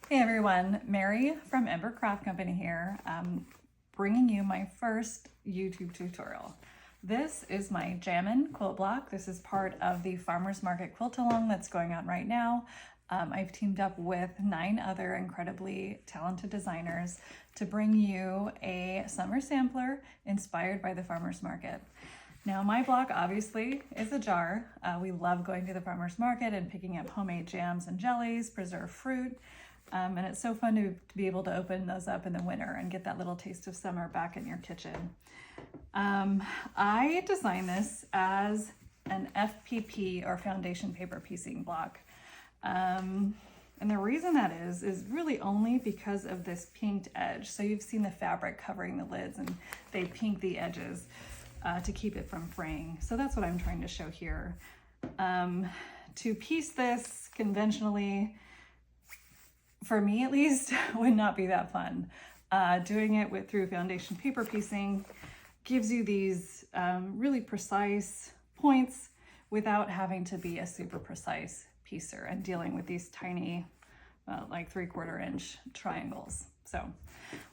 Hey everyone, Mary from Ember Craft Company here, bringing you my first YouTube tutorial. This is my Jammin quilt block. This is part of the Farmers Market quilt along that's going on right now. I've teamed up with 9 other incredibly talented designers to bring you a summer sampler inspired by the farmers market. Now my block obviously is a jar. We love going to the farmers market and picking up homemade jams and jellies, preserved fruit. And it's so fun to be able to open those up in the winter and get that little taste of summer back in your kitchen. I designed this as an FPP or foundation paper piecing block. And the reason that is really only because of this pinked edge. So you've seen the fabric covering the lids and they pink the edges to keep it from fraying. So that's what I'm trying to show here. To piece this conventionally, for me at least, would not be that fun. Doing it through foundation paper piecing gives you these really precise points without having to be a super precise piecer and dealing with these tiny, like 3/4 inch triangles. So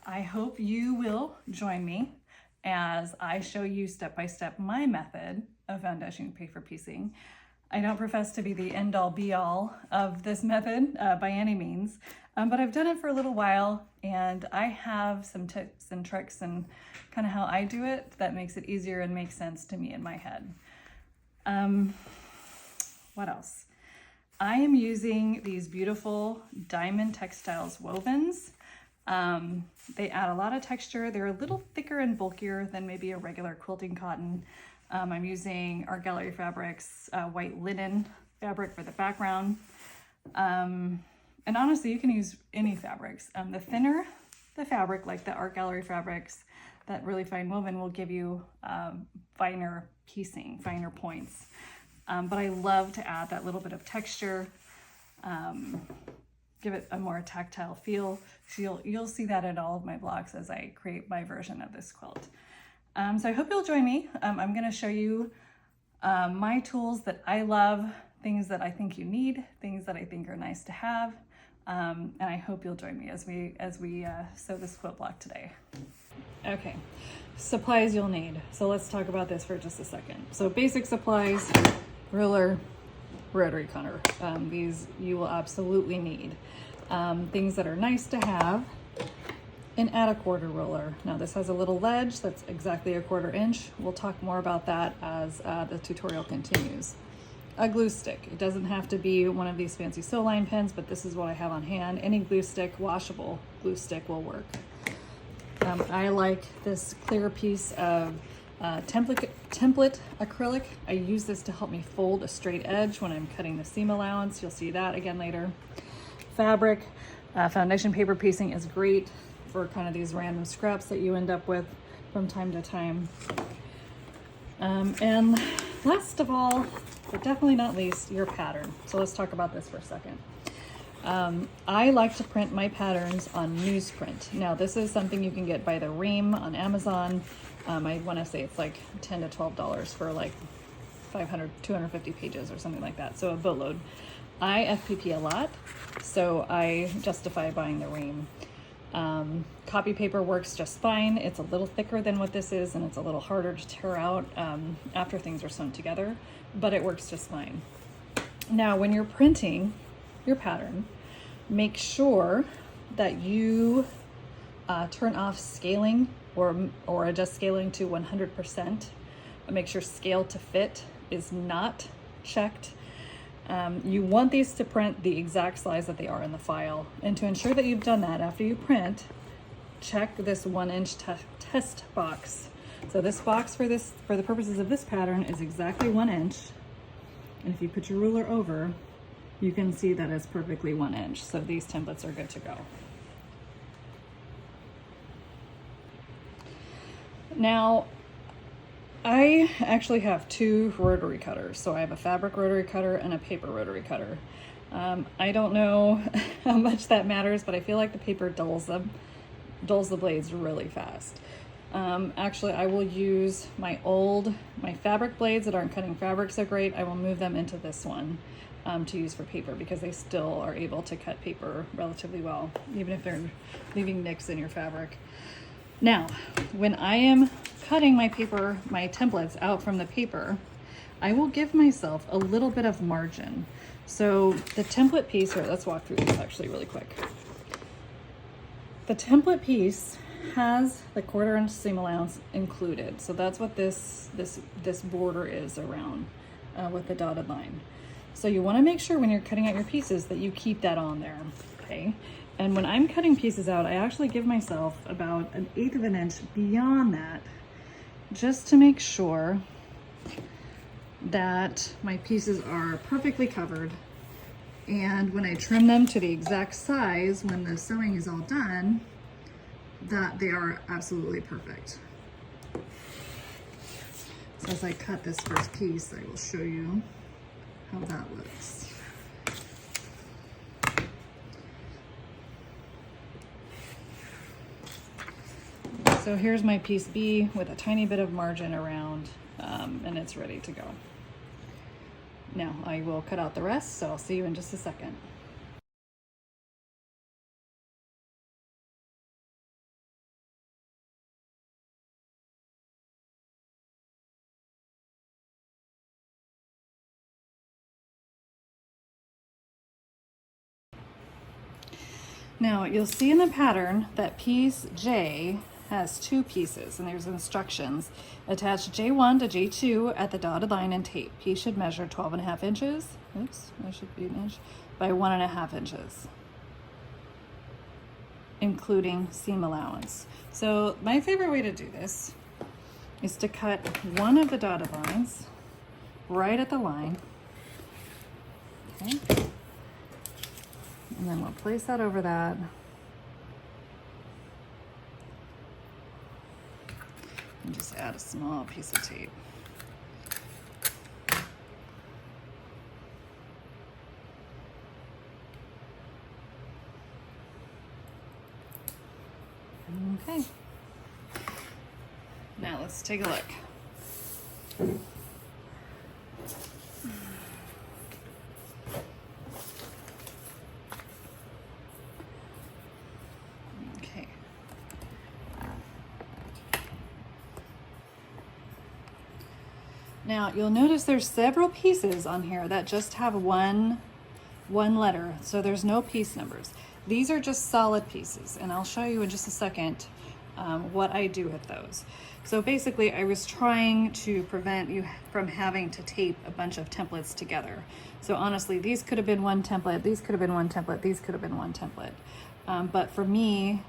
I hope you will join me as I show you step by step my method of foundation paper piecing. I don't profess to be the end all be all of this method by any means, but I've done it for a little while and I have some tips and tricks and kind of how I do it that makes it easier and makes sense to me in my head. What else? I am using these beautiful Diamond Textiles wovens. They add a lot of texture. They're a little thicker and bulkier than maybe a regular quilting cotton. I'm using Art Gallery Fabrics white linen fabric for the background. And honestly, you can use any fabrics. The thinner the fabric, like the Art Gallery Fabrics, that really fine woven will give you finer piecing, finer points. But I love to add that little bit of texture, give it a more tactile feel. So you'll see that in all of my blocks as I create my version of this quilt. So I hope you'll join me. I'm going to show you my tools that I love, things that I think you need, things that I think are nice to have, and I hope you'll join me as we sew this quilt block today. Okay, supplies you'll need. So let's talk about this for just a second. So basic supplies: ruler, rotary cutter. These you will absolutely need. Things that are nice to have: an 1/4 ruler. Now this has a little ledge that's exactly 1/4 inch. We'll talk more about that as the tutorial continues. A glue stick. It doesn't have to be one of these fancy sew line pens, but this is what I have on hand. Any glue stick, washable glue stick will work. I like this clear piece of template acrylic. I use this to help me fold a straight edge when I'm cutting the seam allowance. You'll see that again later. Fabric, foundation paper piecing is great for kind of these random scraps that you end up with from time to time. And last of all, but definitely not least, your pattern. So let's talk about this for a second. I like to print my patterns on newsprint. Now this is something you can get by the ream on Amazon. I want to say it's like $10 to $12 for like 500, 250 pages or something like that. So a boatload. I FPP a lot, so I justify buying the ream. Copy paper works just fine. It's a little thicker than what this is, and it's a little harder to tear out after things are sewn together, but it works just fine. Now, when you're printing your pattern, make sure that you turn off scaling or adjust scaling to 100%. Make sure scale to fit is not checked. You want these to print the exact size that they are in the file. And to ensure that you've done that after you print, check this 1 inch test box. So this box for the purposes of this pattern is exactly 1 inch. And if you put your ruler over, you can see that it's perfectly 1 inch. So these templates are good to go. Now, I actually have 2 rotary cutters. So I have a fabric rotary cutter and a paper rotary cutter. I don't know how much that matters, but I feel like the paper dulls the blades really fast. Actually, I will use my fabric blades that aren't cutting fabric so great. I will move them into this one. to use for paper, because they still are able to cut paper relatively well, even if they're leaving nicks in your fabric. Now, when I am cutting my paper, my templates out from the paper, I will give myself a little bit of margin. So the template piece here, let's walk through this actually really quick. The template piece has the 1/4 inch seam allowance included. So that's what this border is around with the dotted line. So you want to make sure when you're cutting out your pieces that you keep that on there, okay? And when I'm cutting pieces out, I actually give myself about 1/8 of an inch beyond that, just to make sure that my pieces are perfectly covered. And when I trim them to the exact size, when the sewing is all done, that they are absolutely perfect. So as I cut this first piece, I will show you how that looks. So here's my piece B with a tiny bit of margin around, and it's ready to go. Now I will cut out the rest, so I'll see you in just a second. Now you'll see in the pattern that piece J has 2 pieces, and there's instructions. Attach J1 to J2 at the dotted line and tape. Piece should measure 12.5 inches. Oops, that should be an inch, by 1.5 inches, including seam allowance. So my favorite way to do this is to cut one of the dotted lines right at the line. Okay. And then we'll place that over that. And just add a small piece of tape. Okay. Now let's take a look. Okay. Now you'll notice there's several pieces on here that just have one letter, so there's no piece numbers. These are just solid pieces, and I'll show you in just a second what I do with those. So basically I was trying to prevent you from having to tape a bunch of templates together. So honestly, these could have been one template, these could have been one template, these could have been one template. But for me,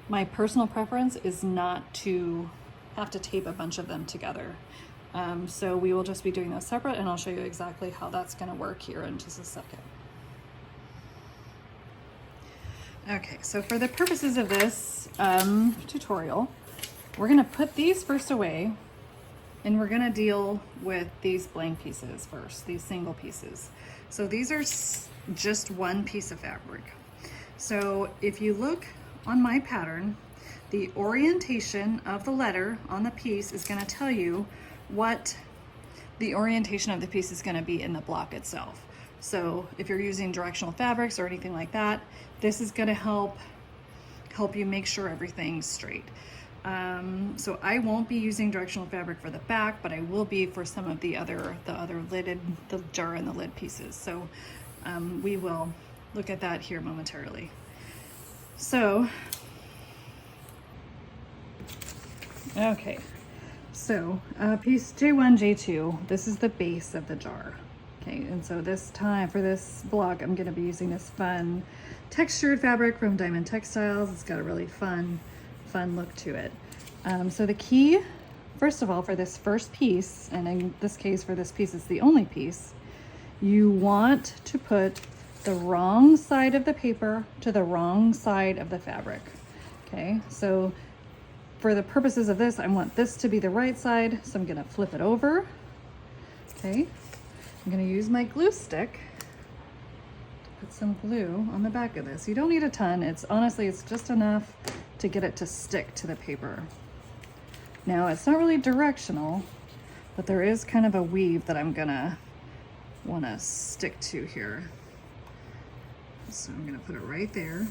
my personal preference is not to have to tape a bunch of them together. So we will just be doing those separate, and I'll show you exactly how that's going to work here in just a second. Okay, so for the purposes of this tutorial, we're going to put these first away, and we're going to deal with these blank pieces first, these single pieces. So these are just one piece of fabric. So if you look on my pattern, the orientation of the letter on the piece is going to tell you what the orientation of the piece is going to be in the block itself. So if you're using directional fabrics or anything like that, this is going to help you make sure everything's straight. So I won't be using directional fabric for the back, but I will be for some of the other lidded, the jar and the lid pieces. So we will look at that here momentarily. So, okay. So piece J1, J2, this is the base of the jar. Okay, and so this time for this block, I'm gonna be using this fun textured fabric from Diamond Textiles. It's got a really fun look to it. So the key, first of all, for this first piece, and in this case for this piece, it's the only piece, you want to put the wrong side of the paper to the wrong side of the fabric. Okay, so for the purposes of this, I want this to be the right side, so I'm gonna flip it over. Okay, I'm gonna use my glue stick to put some glue on the back of this. You don't need a ton. It's honestly, it's just enough to get it to stick to the paper. Now, it's not really directional, but there is kind of a weave that I'm gonna want to stick to here. So I'm going to put it right there.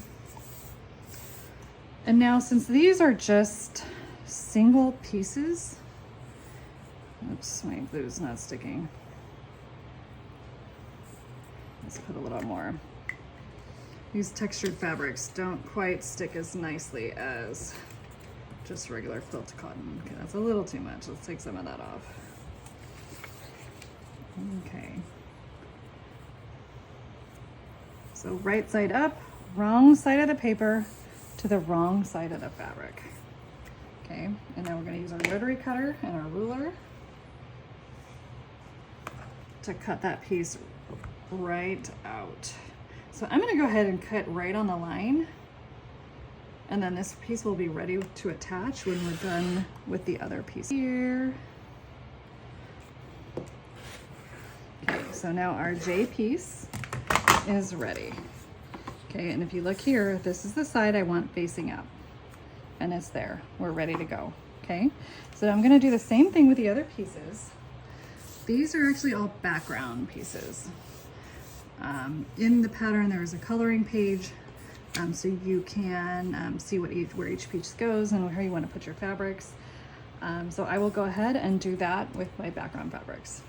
And now, since these are just single pieces, oops, my glue's not sticking. Let's put a little more. These textured fabrics don't quite stick as nicely as just regular quilt cotton. Okay, that's a little too much. Let's take some of that off. Okay. So right side up, wrong side of the paper to the wrong side of the fabric. Okay, and now we're going to use our rotary cutter and our ruler to cut that piece right out. So I'm going to go ahead and cut right on the line, and then this piece will be ready to attach when we're done with the other piece here. Okay, so now our J piece is ready. Okay, and if you look here, this is the side I want facing up, and it's there. We're ready to go. Okay, so I'm going to do the same thing with the other pieces. These are actually all background pieces. In the pattern, there is a coloring page, so you can see where each piece goes and where you want to put your fabrics. So I will go ahead and do that with my background fabrics.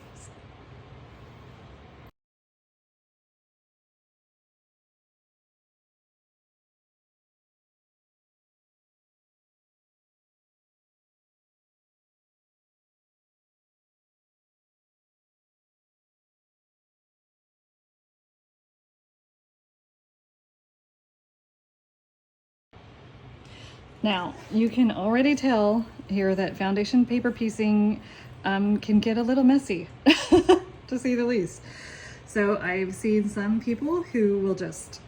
Now, you can already tell here that foundation paper piecing can get a little messy, to say the least. So I've seen some people who will just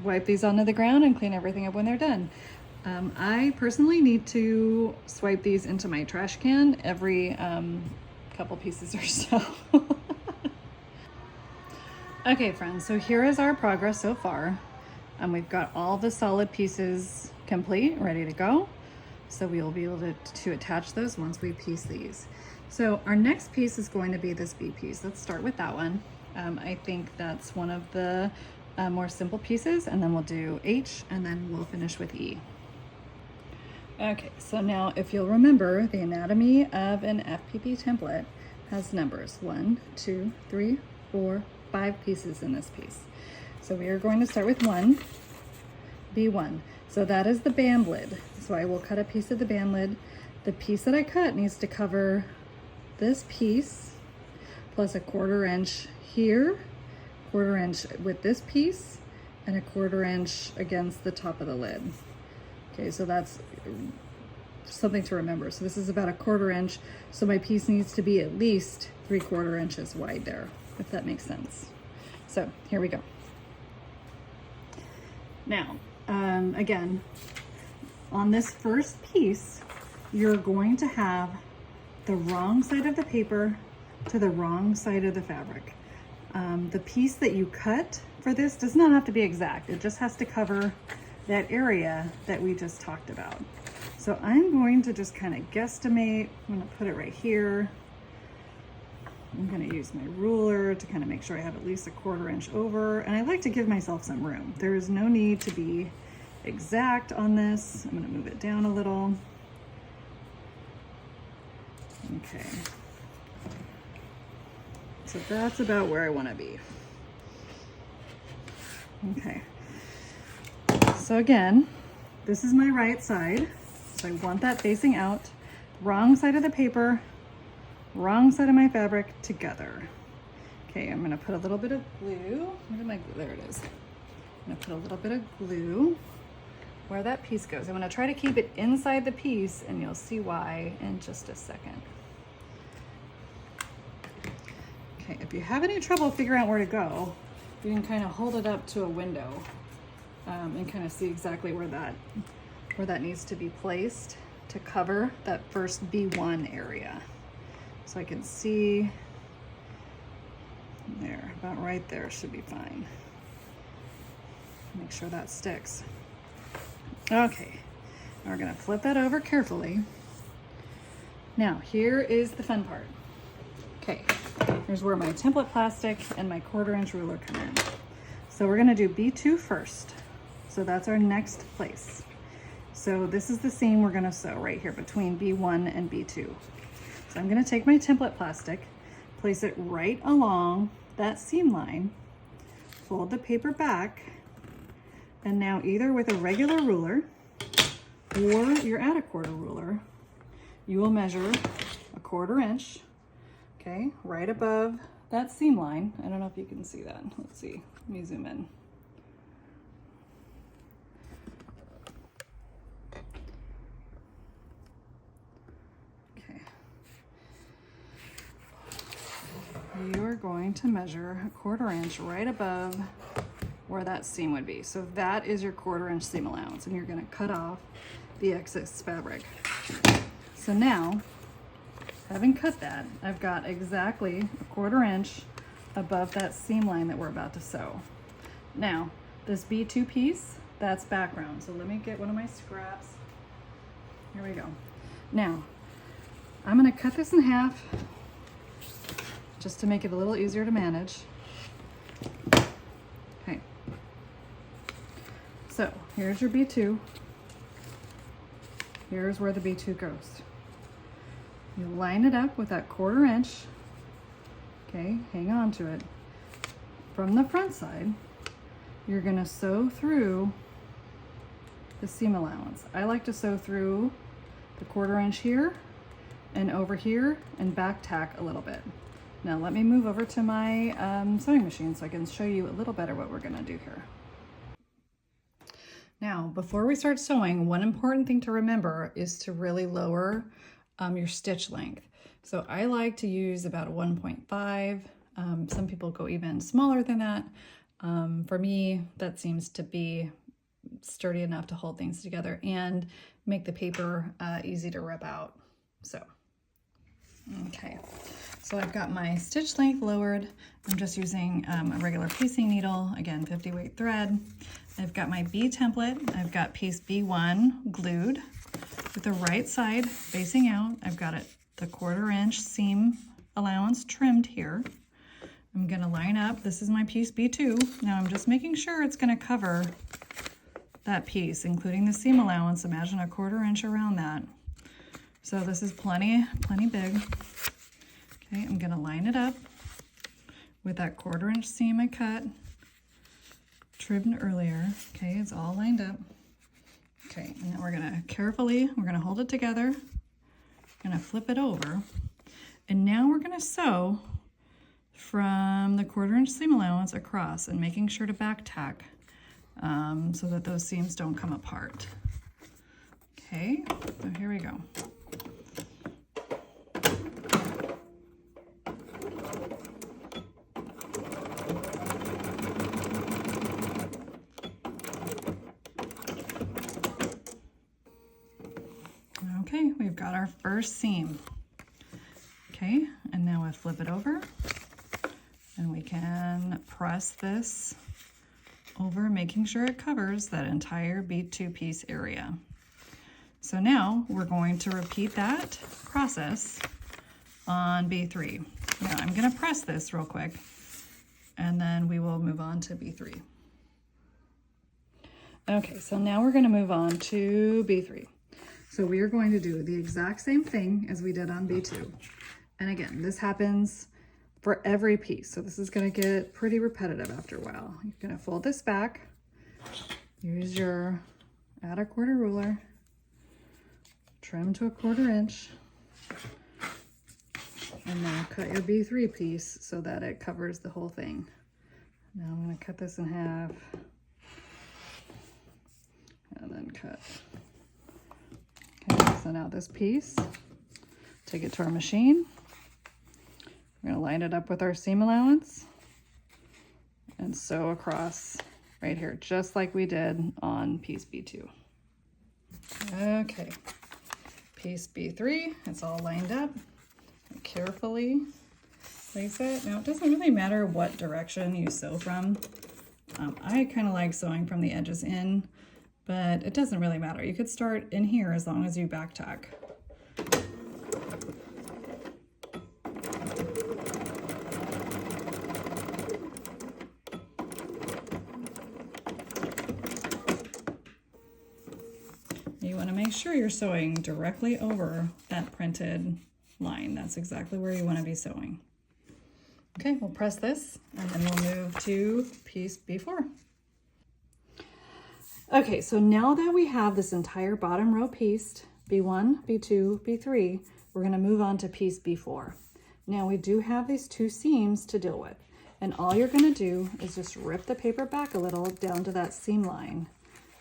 wipe these onto the ground and clean everything up when they're done. I personally need to swipe these into my trash can every couple pieces or so. Okay, friends, so here is our progress so far. We've got all the solid pieces complete, ready to go. So we will be able to attach those once we piece these. So our next piece is going to be this B piece. Let's start with that one. I think that's one of the more simple pieces, and then we'll do H, and then we'll finish with E. Okay, so now if you'll remember, the anatomy of an FPP template has numbers 1, 2, 3, 4, 5 pieces in this piece. So we are going to start with 1, B1. So that is the band lid. So I will cut a piece of the band lid. The piece that I cut needs to cover this piece plus a 1/4 inch here, 1/4 inch with this piece, and a 1/4 inch against the top of the lid. Okay, so that's something to remember. So this is about a 1/4 inch. So my piece needs to be at least 3/4 inches wide there, if that makes sense. So here we go. Now, again, on this first piece, you're going to have the wrong side of the paper to the wrong side of the fabric. The piece that you cut for this does not have to be exact. It just has to cover that area that we just talked about. So I'm going to just kind of guesstimate. I'm going to put it right here. I'm going to use my ruler to kind of make sure I have at least a 1/4 inch over, and I like to give myself some room. There is no need to be exact on this. I'm going to move it down a little. Okay. So that's about where I want to be. Okay. So again, this is my right side. So I want that facing out. Wrong side of the paper, wrong side of my fabric together. Okay, I'm gonna put a little bit of glue. Where did my glue? There it is. I'm gonna put a little bit of glue where that piece goes. I'm gonna try to keep it inside the piece, and you'll see why in just a second. Okay, if you have any trouble figuring out where to go, you can kind of hold it up to a window and kind of see exactly where that needs to be placed to cover that first B1 area. So I can see there, about right there should be fine. Make sure that sticks. Okay, we're gonna flip that over carefully. Now, here is the fun part. Okay, Here's where my template plastic and my 1/4" ruler come in. So we're gonna do B2 first. So that's our next place. So this is the seam we're gonna sew right here between B1 and B2. So I'm gonna take my template plastic, place it right along that seam line, fold the paper back, and now either with a regular ruler or your add a 1/4 ruler, you will measure a 1/4", okay, right above that seam line. I don't know if you can see that. Let's see, let me zoom in. Okay. You're going to measure a 1/4" right above where that seam would be. So that is your 1/4" seam allowance, and you're gonna cut off the excess fabric. So now, having cut that, I've got exactly a 1/4" above that seam line that we're about to sew. Now, this B2 piece, that's background. So let me get one of my scraps. Here we go. Now, I'm gonna cut this in half just to make it a little easier to manage. Okay. So here's your B2. Here's where the B2 goes. You line it up with that 1/4". Okay, hang on to it. From the front side, you're gonna sew through the seam allowance. I like to sew through the 1/4" here and over here and back tack a little bit. Now let me move over to my sewing machine so I can show you a little better what we're gonna do here. Now, before we start sewing, one important thing to remember is to really lower your stitch length. So I like to use about a 1.5. Some people go even smaller than that. For me, that seems to be sturdy enough to hold things together and make the paper easy to rip out. So, okay. So I've got my stitch length lowered. I'm just using a regular piecing needle, again, 50 weight thread. I've got my B template. I've got piece B1 glued with the right side facing out. I've got it, the 1/4" seam allowance trimmed here. I'm gonna line up, this is my piece B2. Now I'm just making sure it's gonna cover that piece, including the seam allowance. Imagine a 1/4" around that. So this is plenty big. Okay, I'm gonna line it up with that 1/4" seam I cut, trimmed earlier. Okay, it's all lined up. Okay, and then we're gonna hold it together, gonna flip it over, and now we're gonna sew from the 1/4" seam allowance across and making sure to back tack so that those seams don't come apart. Okay, so here we go. Okay, we've got our first seam. Okay, and now I flip it over and we can press this over, making sure it covers that entire B2 piece area. So now we're going to repeat that process on B3. Now I'm gonna press this real quick and then we will move on to B3. Okay, so now we're gonna move on to B3. So we are going to do the exact same thing as we did on B2. And again, this happens for every piece. So this is gonna get pretty repetitive after a while. You're gonna fold this back, use your add a 1/4 ruler, trim to a 1/4", and now cut your B3 piece so that it covers the whole thing. Now I'm gonna cut this in half and then cut. Okay, so now this piece, take it to our machine. We're gonna line it up with our seam allowance and sew across right here, just like we did on piece B2. Okay, piece B3, it's all lined up. Carefully place it. Now it doesn't really matter what direction you sew from. I kind of like sewing from the edges in, but it doesn't really matter. You could start in here as long as you back tack. make sure you're sewing directly over that printed line. That's exactly where you want to be sewing. Okay, we'll press this and then we'll move to piece B4. Okay, so now that we have this entire bottom row pieced, B1, B2, B3, we're going to move on to piece B4. Now we do have these two seams to deal with, and all you're going to do is just rip the paper back a little down to that seam line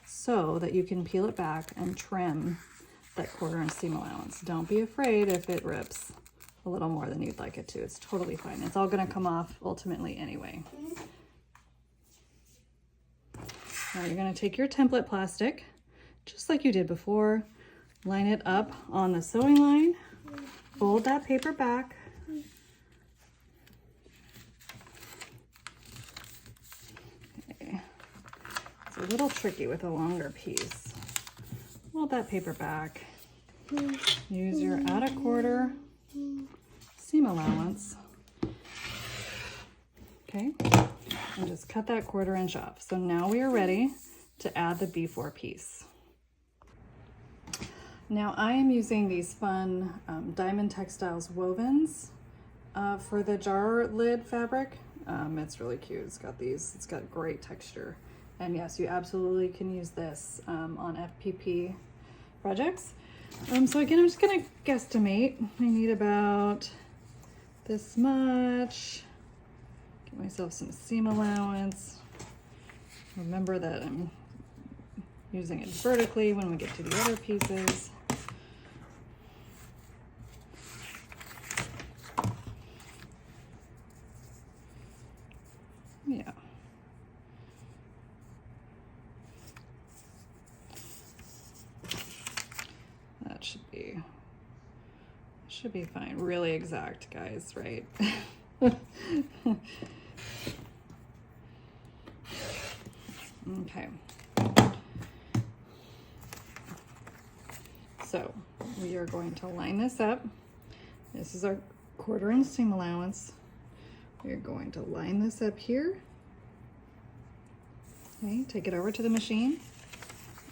so that you can peel it back and trim that 1/4 inch seam allowance. Don't be afraid if it rips a little more than you'd like it to. It's totally fine. It's all going to come off ultimately anyway. Now you're going to take your template plastic, just like you did before, line it up on the sewing line, fold that paper back, okay. It's a little tricky with a longer piece. Fold that paper back, use your add a 1/4 seam allowance, okay, and just cut that 1/4 inch off. So now we are ready to add the B4 piece. Now I am using these fun Diamond Textiles wovens for the jar lid fabric. It's really cute. It's got great texture. And yes, you absolutely can use this on FPP projects. So again, I'm just gonna guesstimate. I need about this much. Give myself some seam allowance. Remember that I'm using it vertically when we get to the other pieces. Yeah. That should be fine. Really exact, guys, right? Okay. So we are going to line this up. This is our 1/4 inch seam allowance. We're going to line this up here. Okay, take it over to the machine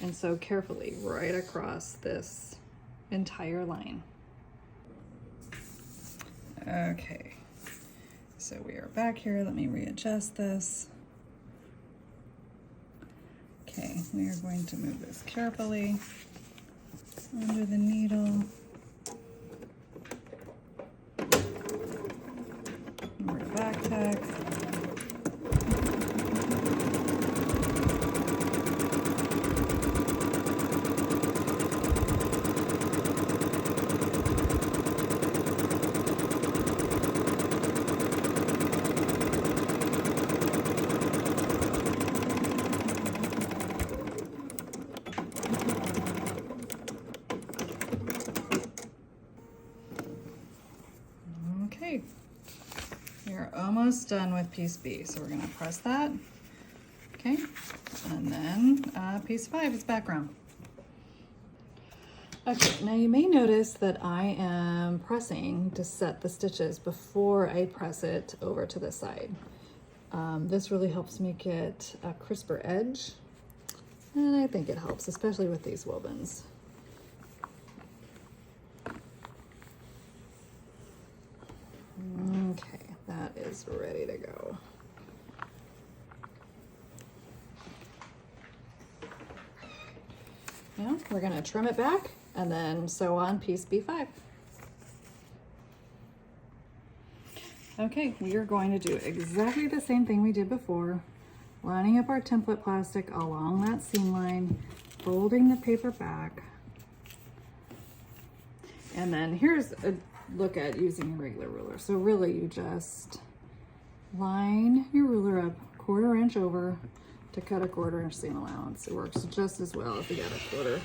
and sew carefully right across this entire line. Okay, so we are back here. Let me readjust this. Okay, we are going to move this carefully under the needle. Over to back tack. Okay, we're almost done with piece B, so we're going to press that. Okay, and then piece 5 is background. Okay, now you may notice that I am pressing to set the stitches before I press it over to the side. This really helps me get a crisper edge, and I think it helps, especially with these wovens. Okay, that is ready to go. Now we're going to trim it back and then sew on piece B5. Okay, we are going to do exactly the same thing we did before, lining up our template plastic along that seam line, folding the paper back, and then here's a look at using a regular ruler. So really you just line your ruler up 1/4 inch over to cut a 1/4 inch seam allowance. It works just as well if you add a 1/4.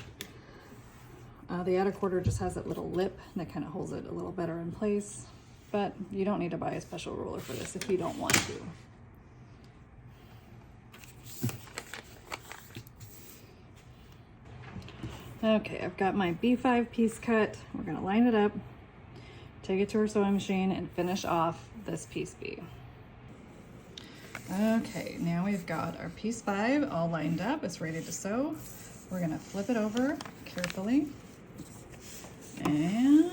The add a 1/4 just has that little lip that kind of holds it a little better in place, but you don't need to buy a special ruler for this if you don't want to. Okay, I've got my B5 piece cut. We're gonna line it up, take it to our sewing machine, and finish off this piece B. Okay, now we've got our piece 5 all lined up. It's ready to sew. We're gonna flip it over carefully and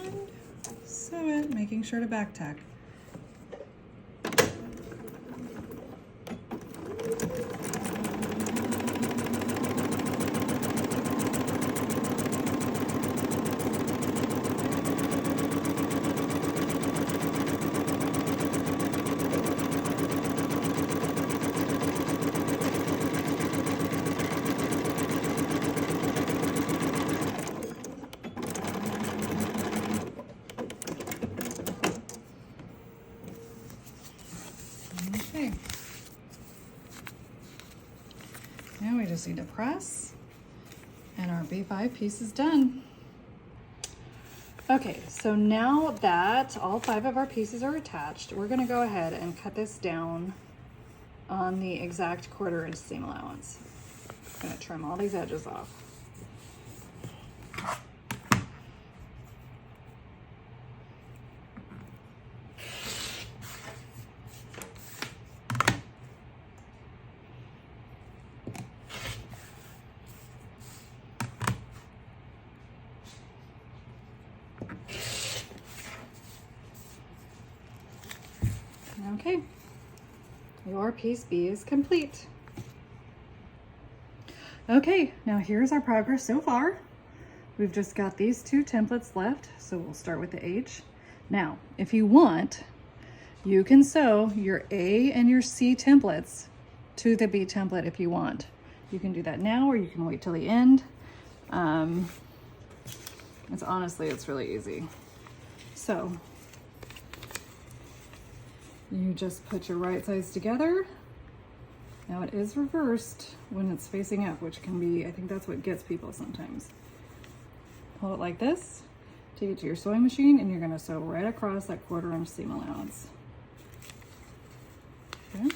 sew it, making sure to back tack. Okay. Now we just need to press and our B5 piece is done. Okay, so now that all 5 of our pieces are attached, we're gonna go ahead and cut this down on the exact 1/4 inch seam allowance. I'm gonna trim all these edges off. Okay, your piece B is complete. Okay, now here's our progress so far. We've just got these 2 templates left, so we'll start with the H. Now, if you want, you can sew your A and your C templates to the B template if you want. You can do that now, or you can wait till the end. It's really easy. So you just put your right sides together. Now it is reversed when it's facing up, which can be, I think that's what gets people sometimes. Hold it like this, take it to your sewing machine, and you're gonna sew right across that 1/4 inch seam allowance. Okay.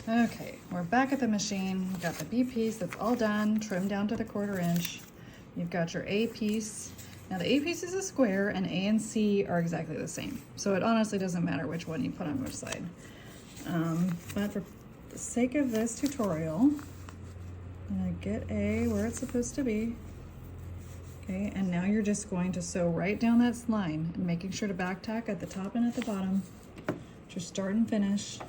Okay, we're back at the machine. We've got the B piece that's all done, trimmed down to the 1/4 inch. You've got your A piece. Now the A piece is a square and A and C are exactly the same. So it honestly doesn't matter which one you put on which side. But for the sake of this tutorial, I'm gonna get A where it's supposed to be. Okay, and now you're just going to sew right down that line and making sure to back tack at the top and at the bottom. Just start and finish.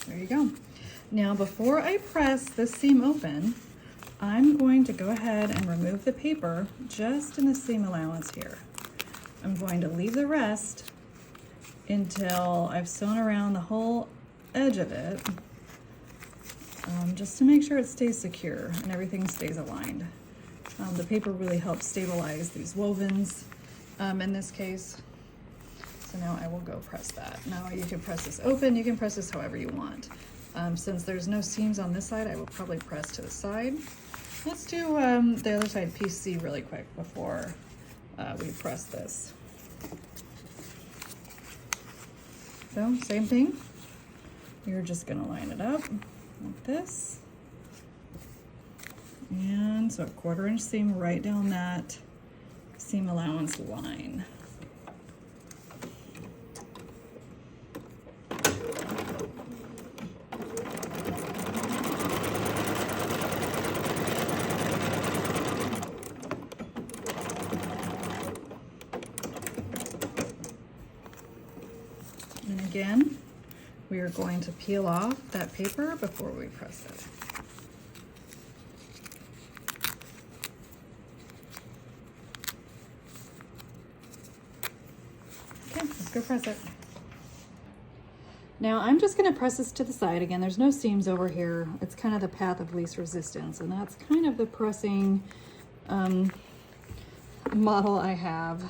There you go. Now before I press this seam open, I'm going to go ahead and remove the paper just in the seam allowance here. I'm going to leave the rest until I've sewn around the whole edge of it, just to make sure it stays secure and everything stays aligned. The paper really helps stabilize these wovens in this case. So now I will go press that. Now you can press this open, you can press this however you want. Since there's no seams on this side, I will probably press to the side. Let's do the other side, piece C, really quick before we press this. So same thing, you're just gonna line it up like this. And so a 1/4 inch seam right down that seam allowance line. And again, we are going to peel off that paper before we press it. Okay, let's go press it. Now I'm just going to press this to the side. Again, there's no seams over here. It's kind of the path of least resistance, and that's kind of the pressing model I have.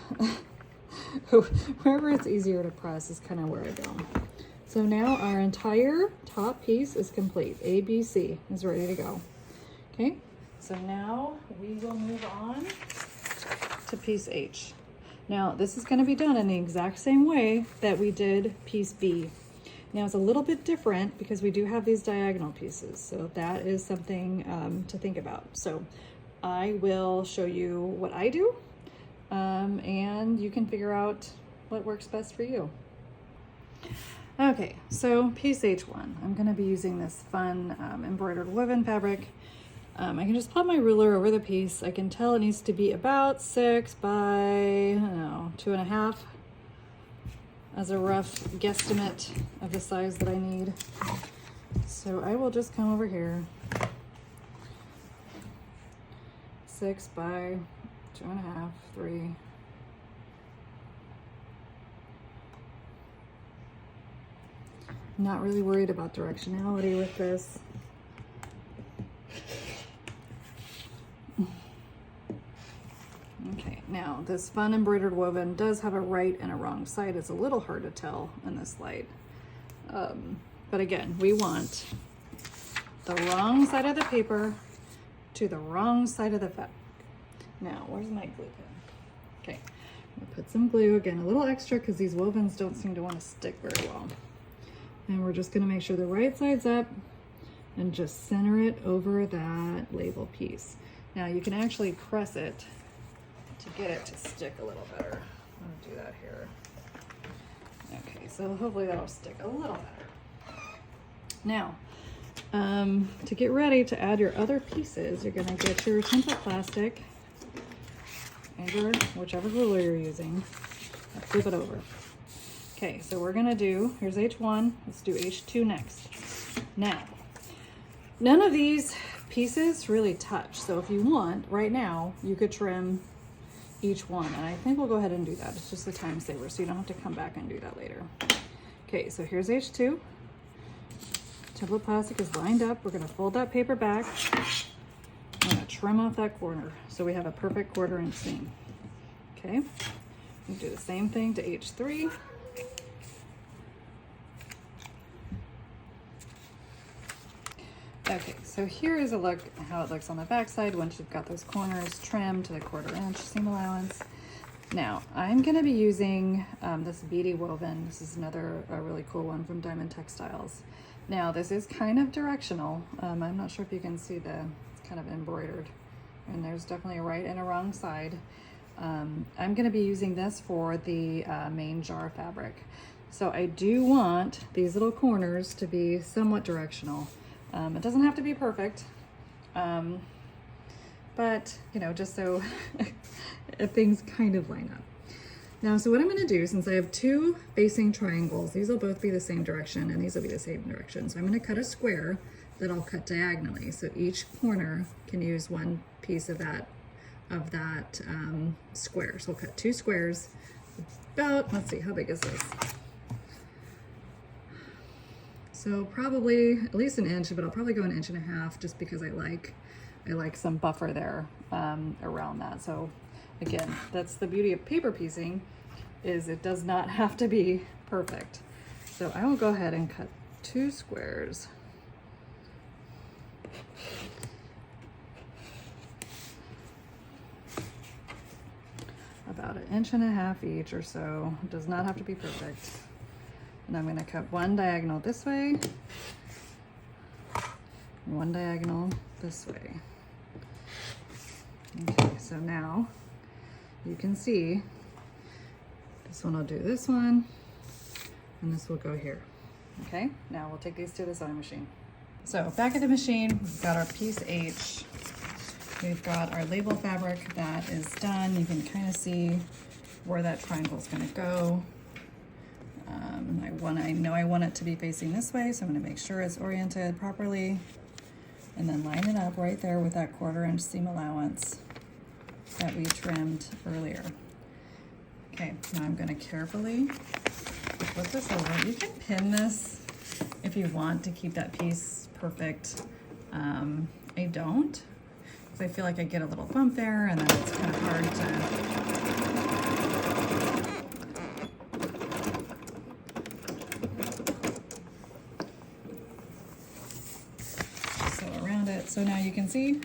Wherever it's easier to press is kind of where I go. So now our entire top piece is complete. A, B, C is ready to go. Okay, so now we will move on to piece H. Now this is going to be done in the exact same way that we did piece B. Now it's a little bit different because we do have these diagonal pieces, so that is something to think about. So I will show you what I do, and you can figure out what works best for you. Okay, so piece H1, I'm going to be using this fun embroidered woven fabric. I can just pop my ruler over the piece. I can tell it needs to be about 6 by, I don't know, 2.5 as a rough guesstimate of the size that I need. So I will just come over here, 6 by 2.5, 3. Not really worried about directionality with this. Okay, now this fun embroidered woven does have a right and a wrong side. It's a little hard to tell in this light. But again, we want the wrong side of the paper to the wrong side of the fabric. Now, where's my glue pen? Okay, I'm gonna put some glue, again, a little extra because these wovens don't seem to want to stick very well. And we're just gonna make sure the right side's up and just center it over that label piece. Now you can actually press it to get it to stick a little better. I'm gonna do that here. Okay, so hopefully that'll stick a little better. Now, to get ready to add your other pieces, you're gonna get your template plastic and your whichever ruler you're using, and flip it over. Okay, so we're gonna do, here's H1, let's do H2 next. Now, none of these pieces really touch, so if you want, right now, you could trim each one, and I think we'll go ahead and do that. It's just a time saver, so you don't have to come back and do that later. Okay, so here's H2. Template plastic is lined up. We're gonna fold that paper back. I'm gonna trim off that corner so we have a perfect 1/4 inch seam. Okay, we'll do the same thing to H3. Okay, so here is a look how it looks on the back side once you've got those corners trimmed to the 1/4 inch seam allowance. Now, I'm gonna be using this beady woven. This is another really cool one from Diamond Textiles. Now, this is kind of directional. I'm not sure if you can see it's kind of embroidered, and there's definitely a right and a wrong side. I'm gonna be using this for the main jar fabric. So I do want these little corners to be somewhat directional. It doesn't have to be perfect, but you know, just so things kind of line up. Now, so what I'm gonna do, since I have 2 facing triangles, these will both be the same direction and these will be the same direction. So I'm gonna cut a square that I'll cut diagonally. So each corner can use 1 piece of that square. So we'll cut 2 squares, about, let's see, how big is this? So probably at least 1 inch, but I'll probably go 1.5 inches just because I like some buffer there around that. So again, that's the beauty of paper piecing, is it does not have to be perfect. So I will go ahead and cut 2 squares. About 1.5 inches each or so. It does not have to be perfect. And I'm gonna cut 1 diagonal this way, and 1 diagonal this way. Okay, so now you can see this one will do this one, and this will go here. Okay, now we'll take these to the sewing machine. So back at the machine, we've got our piece H. We've got our label fabric that is done. You can kind of see where that triangle is gonna go. I know I want it to be facing this way, so I'm going to make sure it's oriented properly, and then line it up right there with that 1/4 inch seam allowance that we trimmed earlier. Okay, now I'm going to carefully flip this over. You can pin this if you want to keep that piece perfect. I don't, because I feel like I get a little bump there, and then it's kind of hard to so now you can see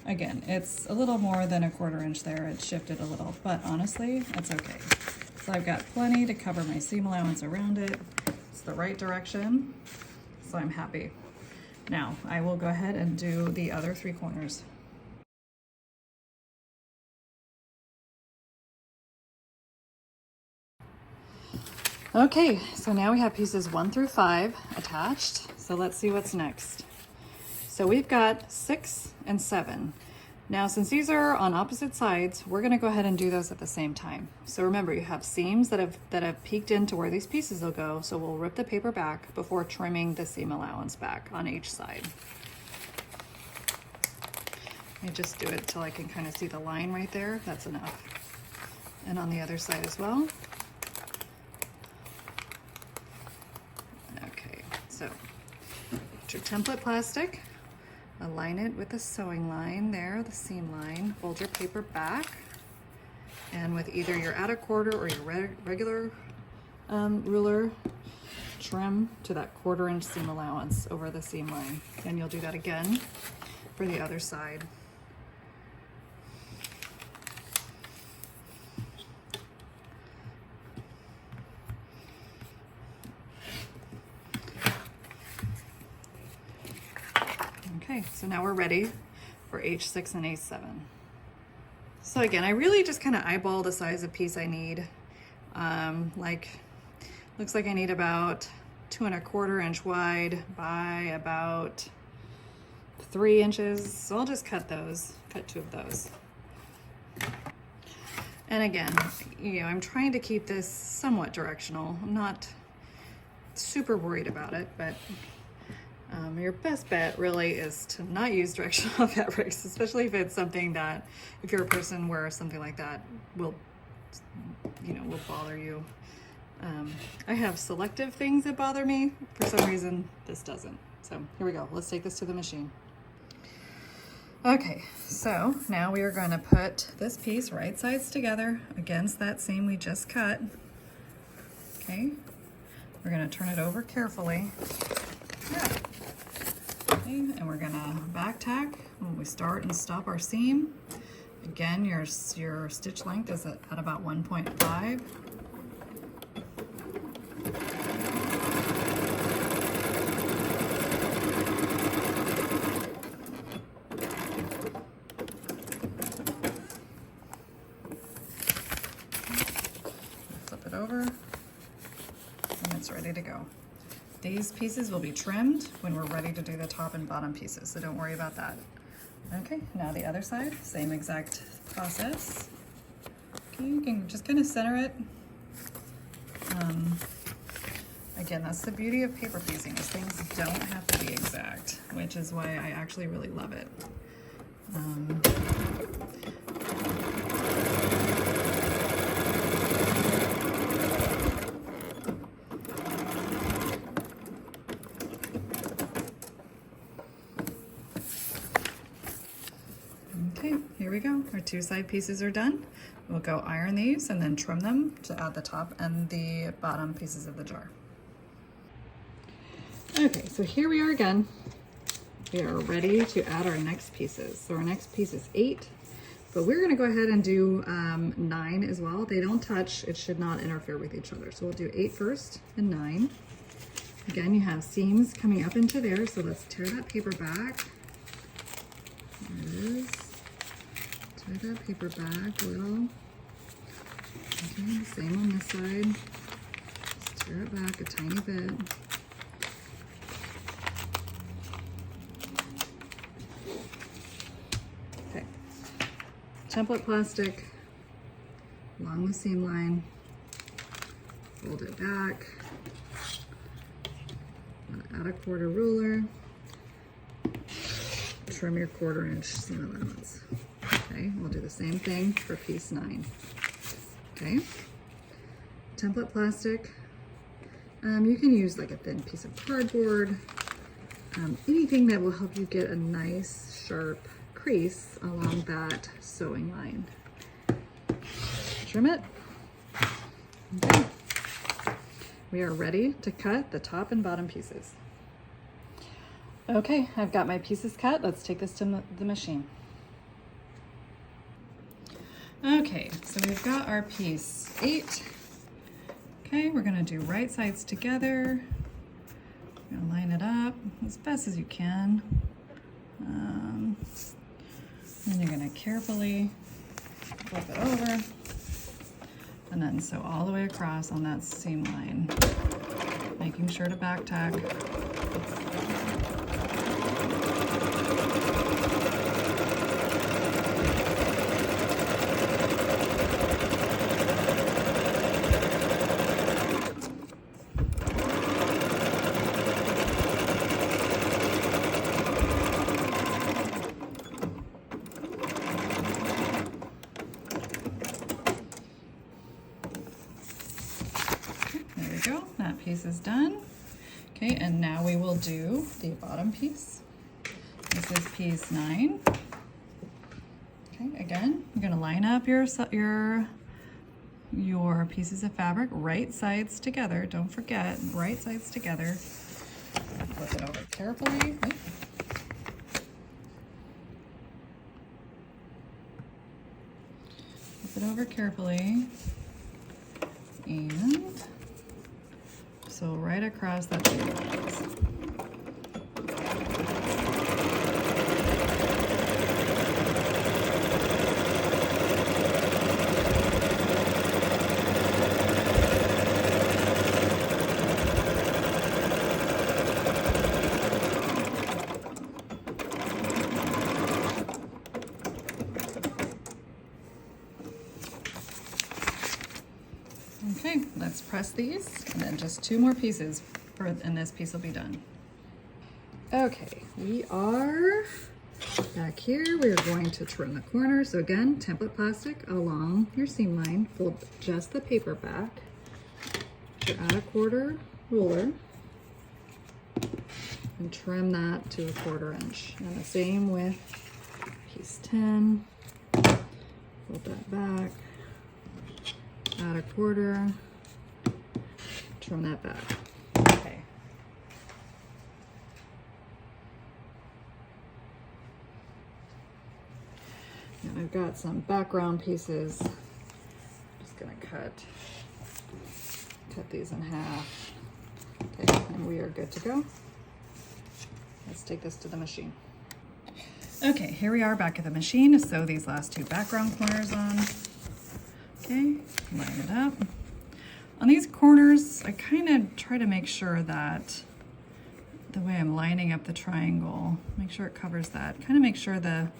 Again, it's a little more than a 1/4 inch there. It shifted a little, but honestly, it's okay. So I've got plenty to cover my seam allowance around it. It's the right direction, so I'm happy. Now, I will go ahead and do the other 3 corners. Okay, so now we have pieces 1 through 5 attached. So let's see what's next. So we've got 6 and 7. Now, since these are on opposite sides, we're gonna go ahead and do those at the same time. So remember, you have seams that have peeked into where these pieces will go. So we'll rip the paper back before trimming the seam allowance back on each side. Let me just do it till I can kind of see the line right there. That's enough. And on the other side as well. Okay, so get your template plastic. Align it with the sewing line there, the seam line. Fold your paper back, and with either your add a 1/4 or your regular ruler, trim to that 1/4 inch seam allowance over the seam line. And you'll do that again for the other side. Okay, so now we're ready for H6 and H7. So again, I really just kind of eyeball the size of piece I need. Looks like I need about 2 1/4 inch wide by about 3 inches. So I'll just cut 2 of those. And again, I'm trying to keep this somewhat directional. I'm not super worried about it, but your best bet really is to not use directional fabrics, especially if it's something that, if you're a person where something like that will bother you. I have selective things that bother me. For some reason, this doesn't. So here we go. Let's take this to the machine. Okay, so now we are going to put this piece right sides together against that seam we just cut. Okay, we're going to turn it over carefully. Yeah. And we're gonna back tack when we start and stop our seam. Again, your stitch length is at about 1.5. Flip it over, and it's ready to go. These pieces will be trimmed when we're ready to do the top and bottom pieces, so don't worry about that. Okay, now the other side, same exact process. Okay, you can just kind of center it. Again, that's the beauty of paper piecing, is things don't have to be exact, which is why I actually really love it. Okay, here we go. Our 2 side pieces are done. We'll go iron these and then trim them to add the top and the bottom pieces of the jar. Okay, so here we are again. We are ready to add our next pieces. So our next piece is 8, but we're gonna go ahead and do 9 as well. They don't touch, it should not interfere with each other. So we'll do 8 first and 9. Again, you have seams coming up into there, so let's tear that paper back. There it is. Tear that paper back a little. Okay, same on this side. Just tear it back a tiny bit. Okay, template plastic along the seam line. Fold it back. Add a 1/4 ruler. Trim your 1/4 inch seam allowance. Okay, we'll do the same thing for piece 9. Okay, template plastic. You can use like a thin piece of cardboard, anything that will help you get a nice sharp crease along that sewing line. Trim it. Okay. We are ready to cut the top and bottom pieces. Okay, I've got my pieces cut. Let's take this to the machine. Okay, so we've got our piece 8. Okay, we're gonna do right sides together. You're gonna line it up as best as you can. Then you're gonna carefully flip it over and then sew all the way across on that seam line, making sure to back tack. There we go, that piece is done. Okay, and now we will do the bottom piece. This is piece 9. Okay, again, you're gonna line up your pieces of fabric right sides together. Don't forget, right sides together. Flip it over carefully. Oop. Flip it over carefully. And so right across that two lines. Okay, let's press these, and then just 2 more pieces, and this piece will be done. Okay, we are back here. We're going to trim the corners. So again, template plastic along your seam line, fold just the paper back. Add a 1/4 ruler and trim that to a 1/4 inch. And the same with piece 10. Fold that back. Add a 1/4, trim that back. Okay. Now I've got some background pieces. I'm just gonna cut these in half. Okay, and we are good to go. Let's take this to the machine. Okay, here we are back at the machine to sew these last 2 background corners on. Okay, line it up. On these corners, I kind of try to make sure that the way I'm lining up the triangle, make sure it covers that. Kind of make sure the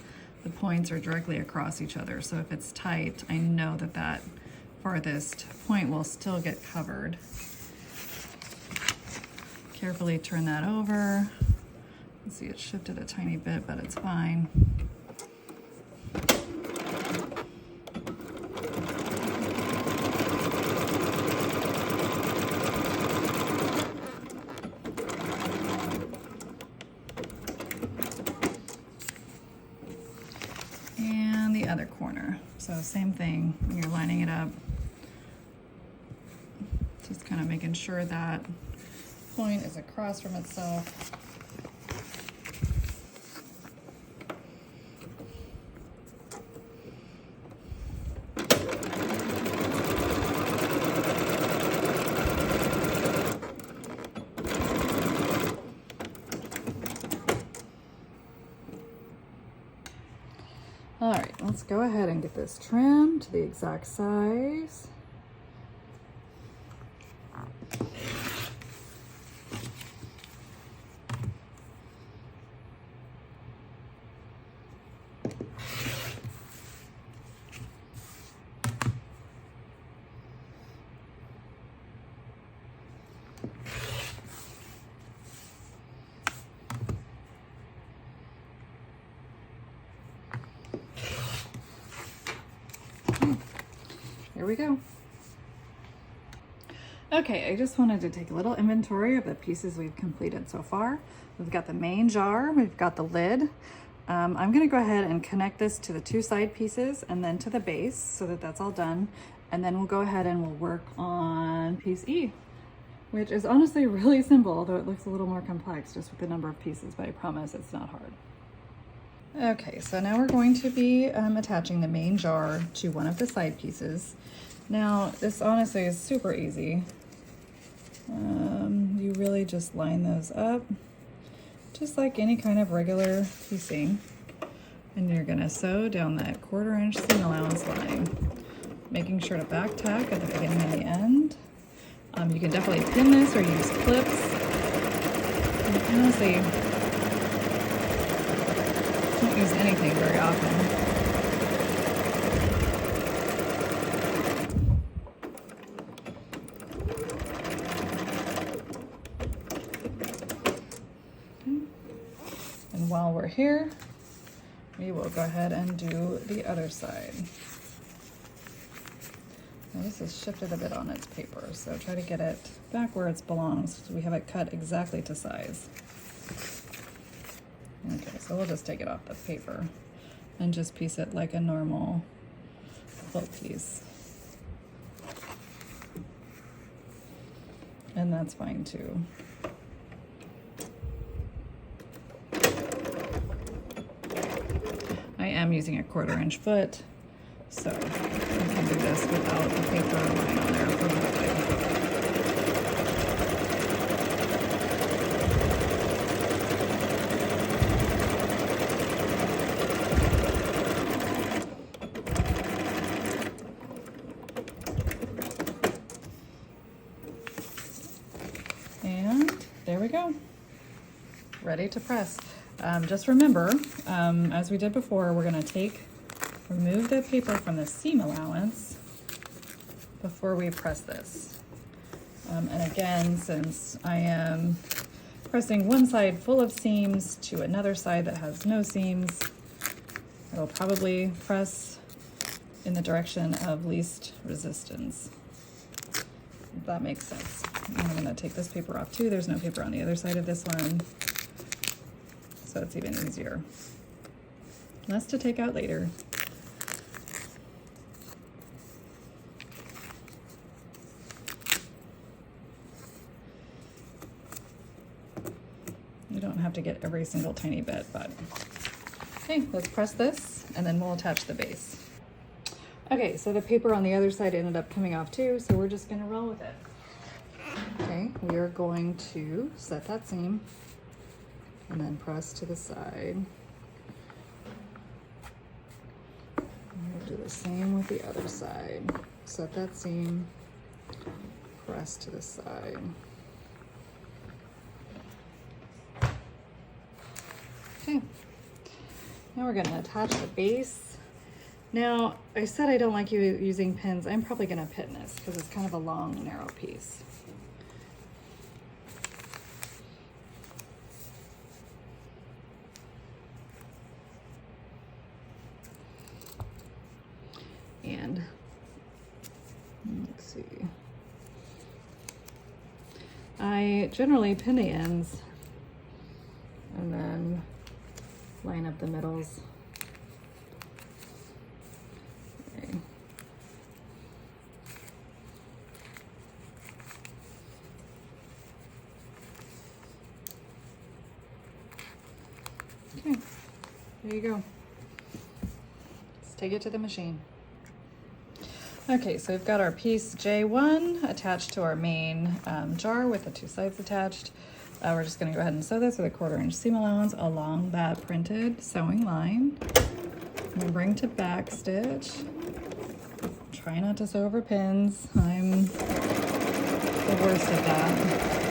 points are directly across each other. So if it's tight, I know that that farthest point will still get covered. Carefully turn that over. You see it shifted a tiny bit, but it's fine. Other corner. So same thing when you're lining it up, just kind of making sure that point is across from itself. All right, let's go ahead and get this trimmed to the exact size. Here we go. Okay, I just wanted to take a little inventory of the pieces we've completed so far. We've got the main jar, we've got the lid. I'm gonna go ahead and connect this to the 2 side pieces and then to the base so that that's all done. And then we'll go ahead and we'll work on piece E, which is honestly really simple, although it looks a little more complex just with the number of pieces, but I promise it's not hard. Okay, so now we're going to be attaching the main jar to one of the side pieces. Now, this honestly is super easy. You really just line those up, just like any kind of regular piecing. And you're gonna sew down that 1/4 inch seam allowance line, making sure to back tack at the beginning and the end. You can definitely pin this or use clips. And honestly, don't use anything very often. And while we're here, we will go ahead and do the other side. Now this is shifted a bit on its paper, so try to get it back where it belongs so we have it cut exactly to size. Okay, so we'll just take it off the paper and just piece it like a normal quilt piece. And that's fine too. I am using a 1/4 inch foot, so you can do this without the paper lying on there perfectly. And there we go, ready to press. Just remember, as we did before, we're gonna remove the paper from the seam allowance before we press this. And again, since I am pressing one side full of seams to another side that has no seams, I will probably press in the direction of least resistance. If that makes sense. I'm gonna take this paper off too. There's no paper on the other side of this one, so it's even easier. Less to take out later. You don't have to get every single tiny bit, but okay, let's press this and then we'll attach the base. Okay, so the paper on the other side ended up coming off too, so we're just gonna roll with it. Okay, we are going to set that seam and then press to the side. We'll do the same with the other side. Set that seam, press to the side. Okay, now we're gonna attach the base. Now, I said I don't like you using pins. I'm probably gonna pin this because it's kind of a long, narrow piece. And let's see. I generally pin the ends and then line up the middles. Okay. Okay, there you go. Let's take it to the machine. Okay, so we've got our piece J1 attached to our main jar with the two sides attached. We're just gonna go ahead and sew this with a 1/4 inch seam allowance along that printed sewing line. And bring to back stitch. Try not to sew over pins. I'm the worst at that.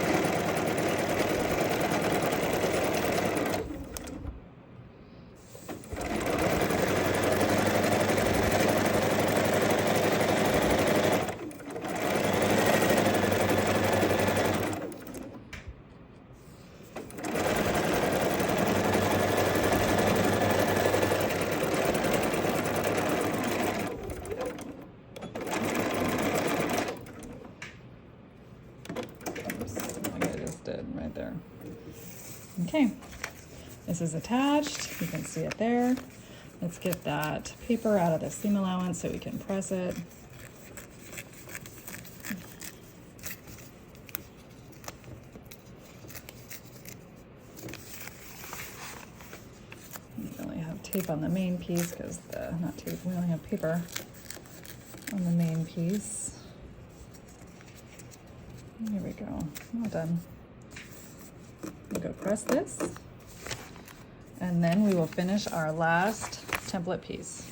Right there. Okay, this is attached. You can see it there. Let's get that paper out of the seam allowance so we can press it. You only have tape on the main piece because not tape, we only have paper on the main piece. Here we go, all done. We'll go press this, and then we will finish our last template piece.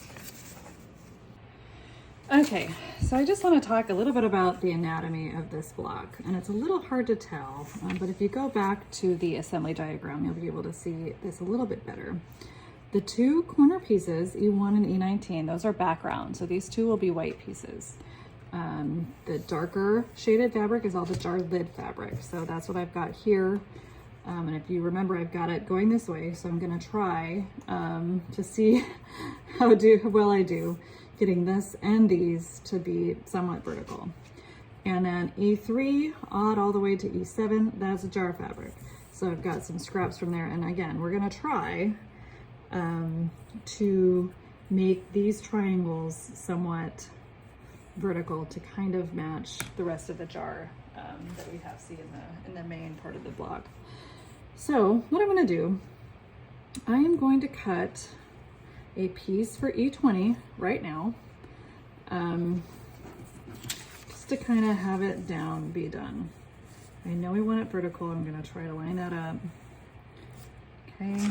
Okay, so I just want to talk a little bit about the anatomy of this block, and it's a little hard to tell, but if you go back to the assembly diagram, you'll be able to see this a little bit better. The two corner pieces, E1 and E19, those are background, so these two will be white pieces. The darker shaded fabric is all the jar lid fabric, so that's what I've got here. And if you remember, I've got it going this way, so I'm gonna try to see how well I do getting this and these to be somewhat vertical. And then E3, odd all the way to E7, that's a jar fabric. So I've got some scraps from there, and again, we're gonna try to make these triangles somewhat vertical to kind of match the rest of the jar that we have in the main part of the block. So what I'm going to do, I am going to cut a piece for E20 right now, just to kind of have it be done. I know we want it vertical. I'm going to try to line that up. Okay,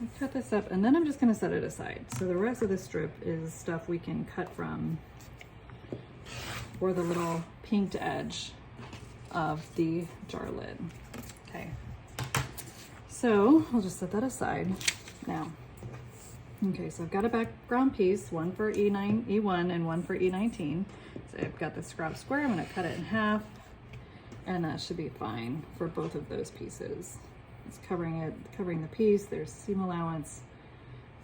I'll cut this up, and then I'm just going to set it aside. So the rest of the strip is stuff we can cut from, or the little pinked edge of the jar lid. Okay, so I'll just set that aside now. Okay, so I've got a background piece, one for E1 and one for E19. So I've got the scrap square. I'm going to cut it in half, and that should be fine for both of those pieces. It's covering the piece. There's seam allowance.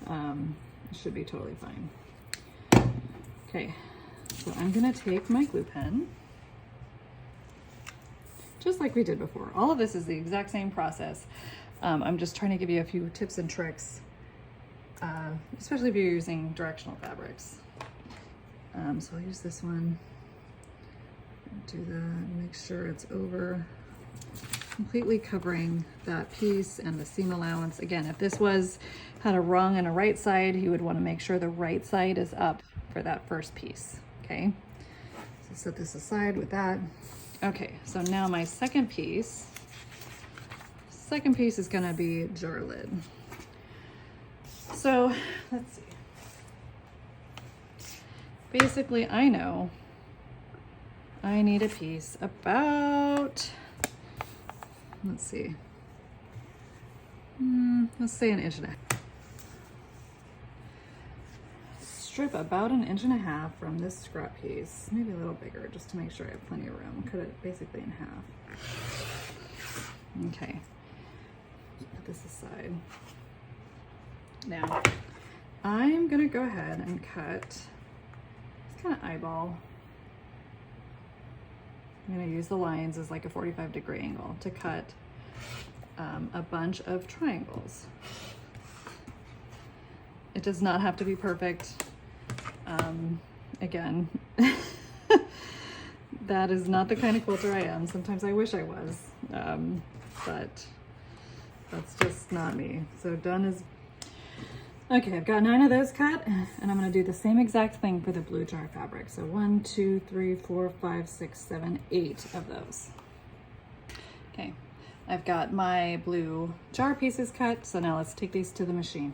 It should be totally fine. Okay, so I'm going to take my glue pen, just like we did before. All of this is the exact same process. I'm just trying to give you a few tips and tricks, especially if you're using directional fabrics. So I'll use this one, do that, make sure it's over, completely covering that piece and the seam allowance. Again, if this had a wrong and a right side, you would want to make sure the right side is up for that first piece, okay? So set this aside with that. Okay, so now my second piece is gonna be jar lid. So let's see. Basically, I know I need a piece about, let's see, let's say 1.5 inches. Strip about 1.5 inches from this scrap piece, maybe a little bigger, just to make sure I have plenty of room. Cut it basically in half. Okay, put this aside. Now, I'm gonna go ahead and cut, just kind of eyeball. I'm gonna use the lines as like a 45-degree angle to cut a bunch of triangles. It does not have to be perfect. Again, that is not the kind of quilter I am. Sometimes I wish I was, but that's just not me. So done is, okay, I've got 9 of those cut, and I'm gonna do the same exact thing for the blue jar fabric. So 1, 2, 3, 4, 5, 6, 7, 8 of those. Okay, I've got my blue jar pieces cut, so now let's take these to the machine.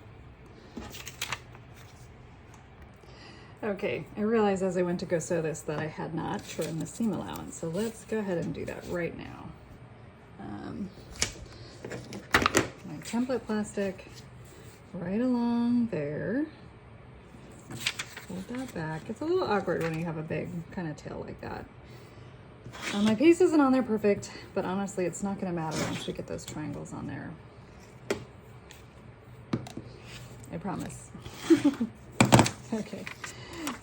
Okay, I realized as I went to go sew this that I had not trimmed the seam allowance, so let's go ahead and do that right now. My template plastic right along there. Fold that back. It's a little awkward when you have a big kind of tail like that. My piece isn't on there perfect, but honestly, it's not going to matter once we get those triangles on there. I promise. Okay.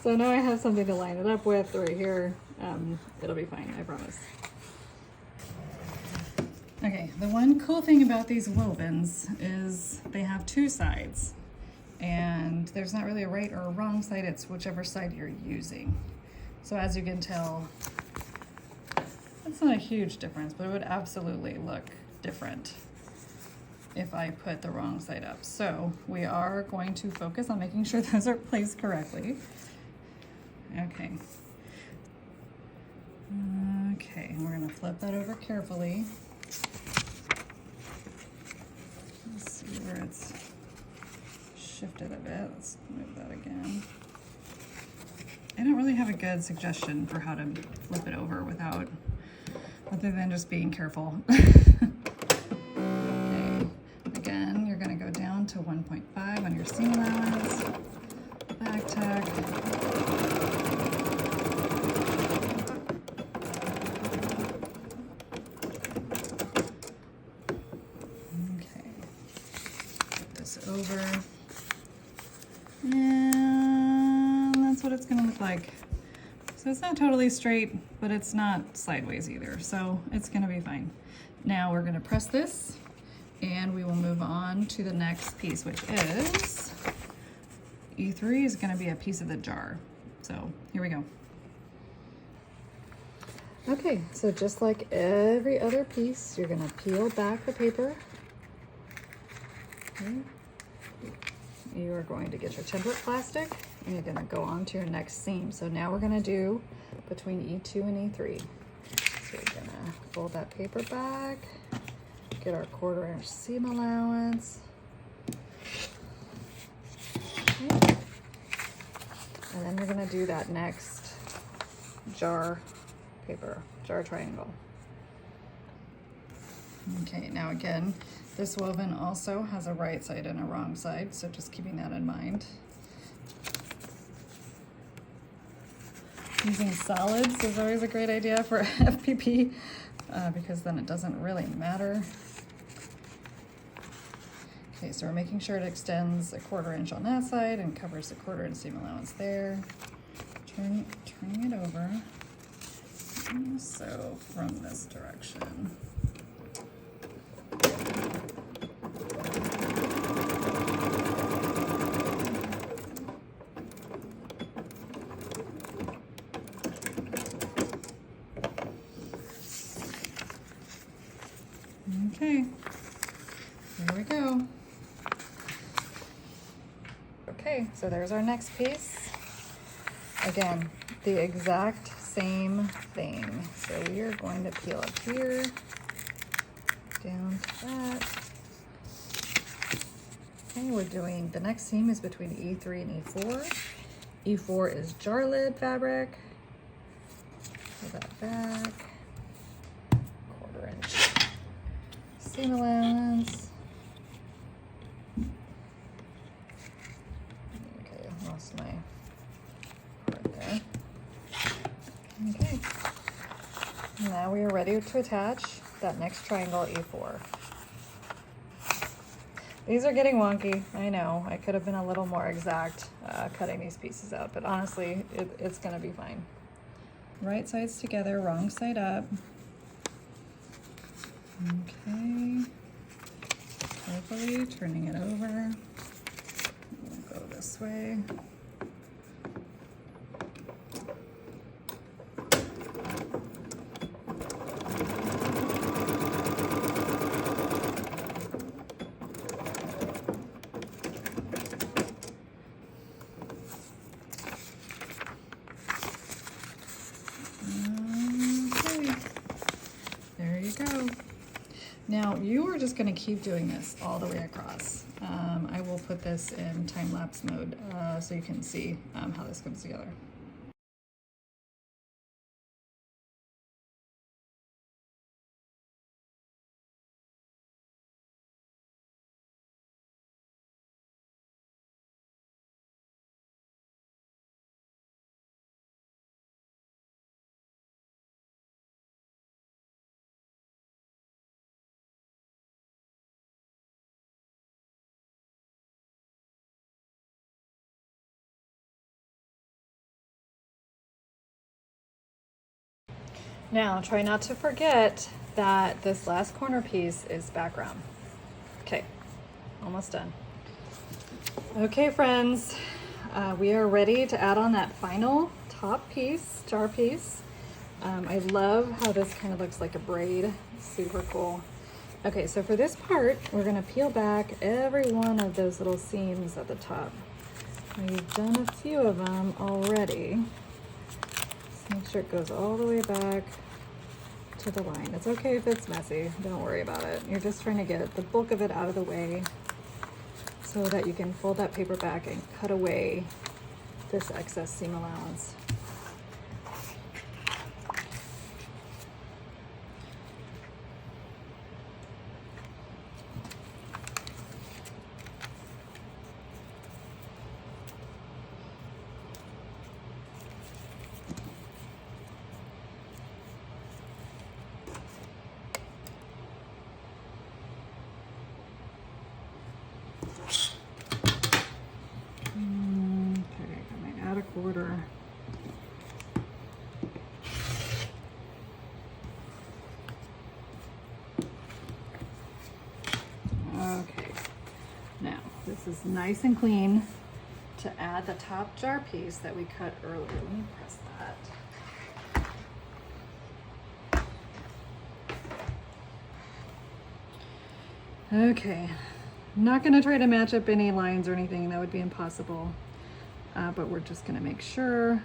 So now I have something to line it up with right here. It'll be fine, I promise. Okay, the one cool thing about these wovens is they have 2 sides, and there's not really a right or a wrong side, it's whichever side you're using. So as you can tell, that's not a huge difference, but it would absolutely look different if I put the wrong side up. So we are going to focus on making sure those are placed correctly. Okay. Okay, we're gonna flip that over carefully. Let's see where it's shifted a bit. Let's move that again. I don't really have a good suggestion for how to flip it over without, other than just being careful. Okay, again, you're gonna go down to 1.5 on your seam allowance, back tuck. Okay, flip this over. And that's what it's gonna look like. So it's not totally straight, but it's not sideways either, so it's gonna be fine. Now we're gonna press this and we will move on to the next piece, which is E3 is gonna be a piece of the jar. So here we go. Okay, so just like every other piece, you're gonna peel back the paper. Okay. You are going to get your template plastic and you're gonna go on to your next seam. So now we're gonna do between E2 and E3. So you're gonna fold that paper back, get our 1/4 inch seam allowance. Okay. And then you're gonna do that next jar paper, jar triangle. Okay, now again, this woven also has a right side and a wrong side, so just keeping that in mind. Using solids is always a great idea for FPP because then it doesn't really matter. Okay, so we're making sure it extends a 1/4 inch on that side and covers the 1/4 inch seam allowance there. Turning it over. So from this direction. Okay, here we go. Okay, so there's our next piece. Again, the exact same thing. So we are going to peel up here, down to that. Okay, we're doing, the next seam is between E3 and E4. E4 is jar lid fabric. Pull that back. 1/4 inch seam allowance. Okay, lost my part there. Okay, now we are ready to attach that next triangle E4. These are getting wonky, I know. I could have been a little more exact cutting these pieces out, but honestly, it's gonna be fine. Right sides together, wrong side up. Okay, carefully turning it over. We'll go this way. Now you are just going to keep doing this all the way across. I will put this in time-lapse mode so you can see how this comes together. Now, try not to forget that this last corner piece is background. Okay, almost done. Okay, friends, we are ready to add on that final top piece, jar piece. I love how this kind of looks like a braid, super cool. Okay, so for this part, we're gonna peel back every one of those little seams at the top. Now you've done a few of them already. Just make sure it goes all the way back to the line. It's okay if it's messy, don't worry about it. You're just trying to get the bulk of it out of the way so that you can fold that paper back and cut away this excess seam allowance. Quarter. Okay, now this is nice and clean to add the top jar piece that we cut earlier. Let me press that. Okay, I'm not going to try to match up any lines or anything, that would be impossible. But we're just gonna make sure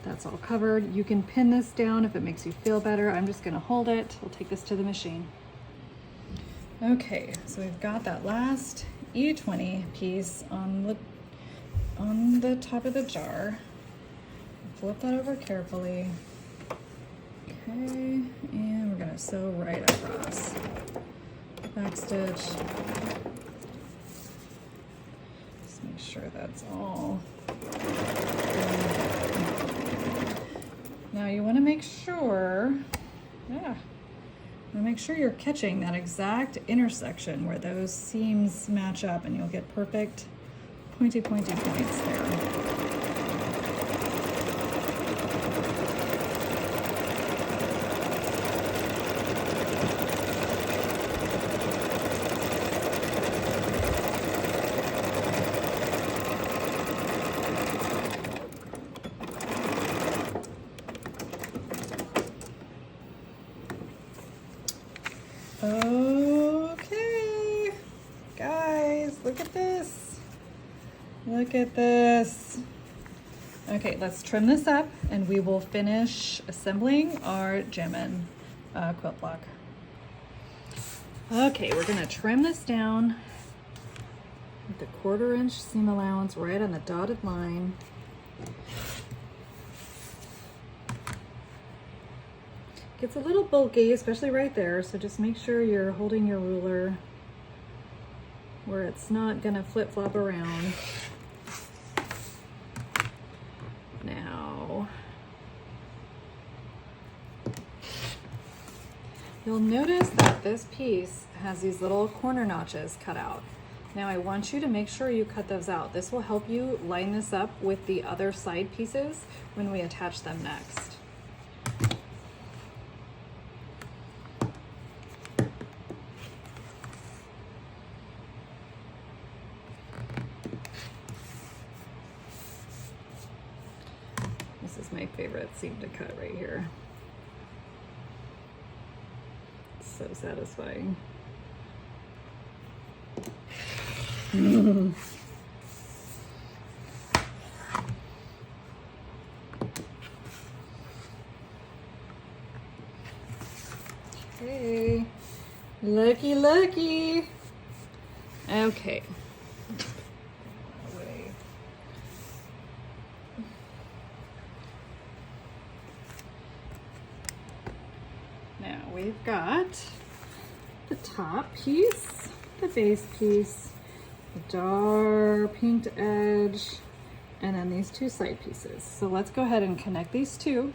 that's all covered. You can pin this down if it makes you feel better. I'm just gonna hold it. We'll take this to the machine. Okay, so we've got that last E20 piece on the top of the jar. Flip that over carefully. Okay, and we're gonna sew right across. Back stitch. Make sure that's all. Now you want to make sure, you're catching that exact intersection where those seams match up, and you'll get perfect pointy points there. Okay, guys, look at this. Look at this. Okay, let's trim this up and we will finish assembling our Jammin quilt block. Okay, we're gonna trim this down with the 1/4 inch seam allowance right on the dotted line. Gets a little bulky, especially right there, so just make sure you're holding your ruler where it's not gonna flip-flop around. Now, you'll notice that this piece has these little corner notches cut out. Now I want you to make sure you cut those out. This will help you line this up with the other side pieces when we attach them next. This is my favorite seam to cut right here. It's so satisfying. Okay, looky, looky. Okay. Now we've got the top piece, the base piece, the dark pinked edge, and then these two side pieces. So let's go ahead and connect these two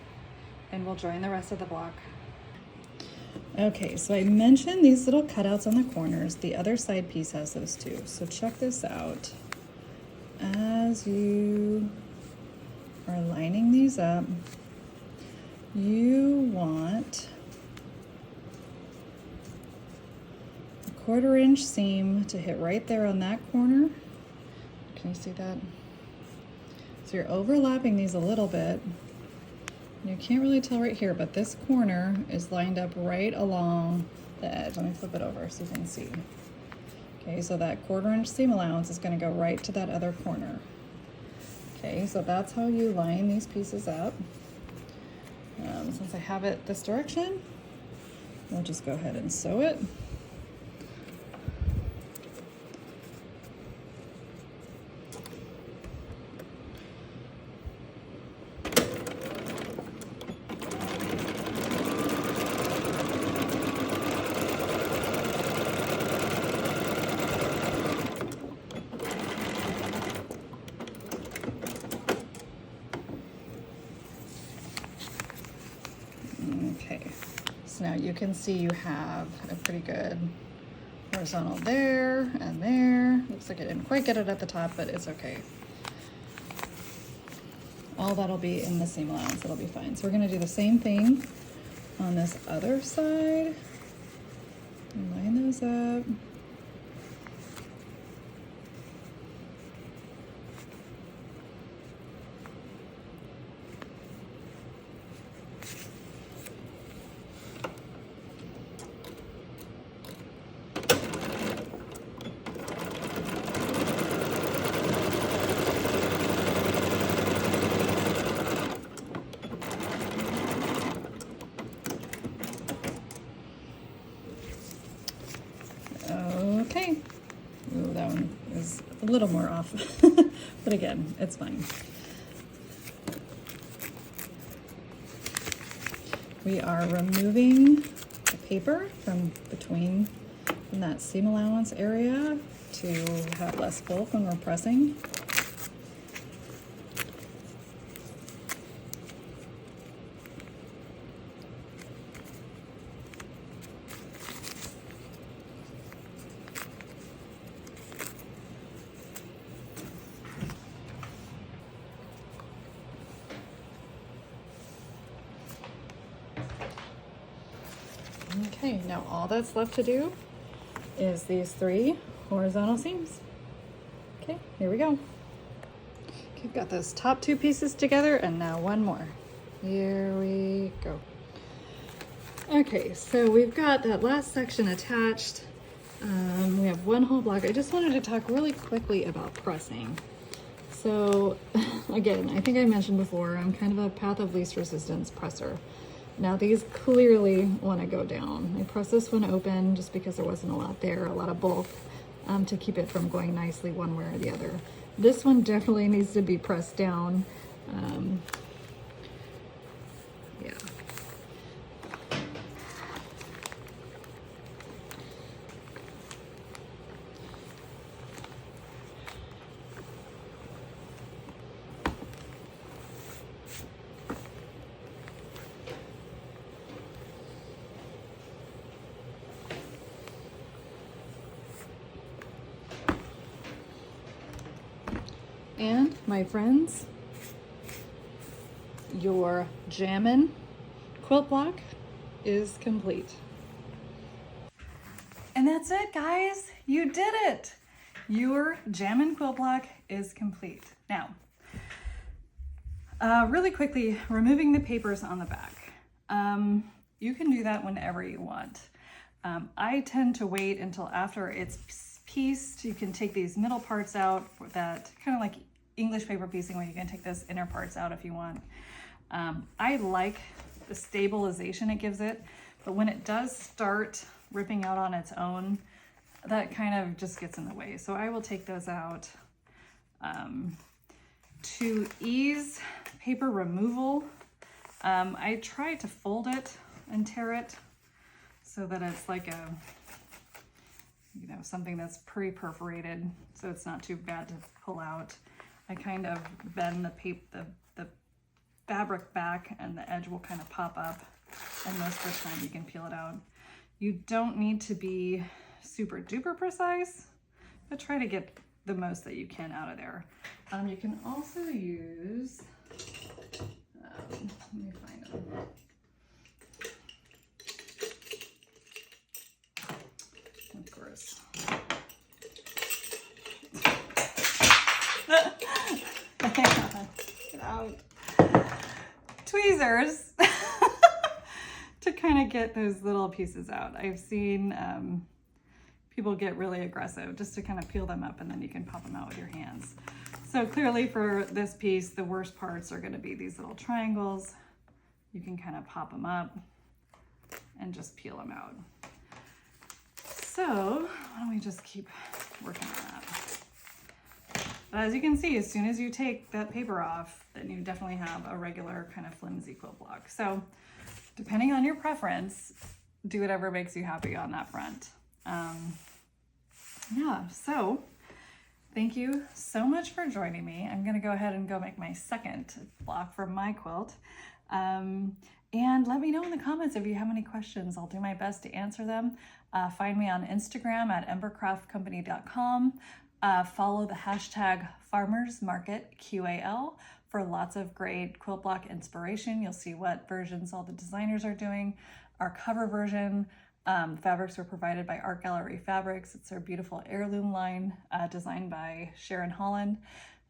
and we'll join the rest of the block. Okay, so I mentioned these little cutouts on the corners. The other side piece has those too. So check this out. As you are lining these up, you want a 1/4 inch seam to hit right there on that corner. Can you see that? So you're overlapping these a little bit. You can't really tell right here, but this corner is lined up right along the edge. Let me flip it over so you can see. Okay, so that 1/4 inch seam allowance is going to go right to that other corner. Okay, so that's how you line these pieces up. Since I have it this direction, we'll just go ahead and sew it. Okay, so now you can see you have a pretty good horizontal there and there. Looks like I didn't quite get it at the top, but it's okay. All that'll be in the seam allowance, it'll be fine. So we're gonna do the same thing on this other side. Line those up. Okay. Ooh, that one is a little more off, but again, it's fine. We are removing the paper from that seam allowance area to have less bulk when we're pressing. Okay, now all that's left to do is these 3 horizontal seams. Okay, here we go. Okay, I've got those top 2 pieces together, and now one more. Here we go. Okay, so we've got that last section attached. We have 1 whole block. I just wanted to talk really quickly about pressing. So again, I think I mentioned before, I'm kind of a path of least resistance presser. Now these clearly want to go down. I pressed this one open just because there wasn't a lot there, a lot of bulk, to keep it from going nicely one way or the other. This one definitely needs to be pressed down. Yeah. And my friends, your Jammin quilt block is complete. And that's it, guys. You did it. Your Jammin quilt block is complete. Now, really quickly, removing the papers on the back. You can do that whenever you want. I tend to wait until after it's pieced. You can take these middle parts out, that kind of like English paper piecing, where you can take those inner parts out if you want. I like the stabilization it gives it, but when it does start ripping out on its own, that kind of just gets in the way. So I will take those out. To ease paper removal, I try to fold it and tear it so that it's like a, you know, something that's pre-perforated, so it's not too bad to pull out. I kind of bend the fabric back, and the edge will kind of pop up, and most of the time you can peel it out. You don't need to be super duper precise, but try to get the most that you can out of there. You can also use, let me find them. Of course. Get out. Tweezers to kind of get those little pieces out. I've seen people get really aggressive just to kind of peel them up, and then you can pop them out with your hands. So clearly for this piece, the worst parts are going to be these little triangles. You can kind of pop them up and just peel them out. So why don't we just keep working on that? But as you can see, as soon as you take that paper off, then you definitely have a regular kind of flimsy quilt block. So depending on your preference, do whatever makes you happy on that front. Yeah, so thank you so much for joining me. I'm gonna go ahead and go make my second block for my quilt. And let me know in the comments if you have any questions. I'll do my best to answer them. Find me on Instagram at embercraftcompany.com. Follow the hashtag FarmersMarketQAL for lots of great quilt block inspiration. You'll see what versions all the designers are doing. Our cover version, fabrics were provided by Art Gallery Fabrics. It's our beautiful heirloom line designed by Sharon Holland.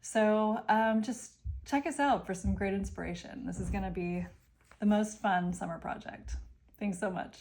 So just check us out for some great inspiration. This is going to be the most fun summer project. Thanks so much.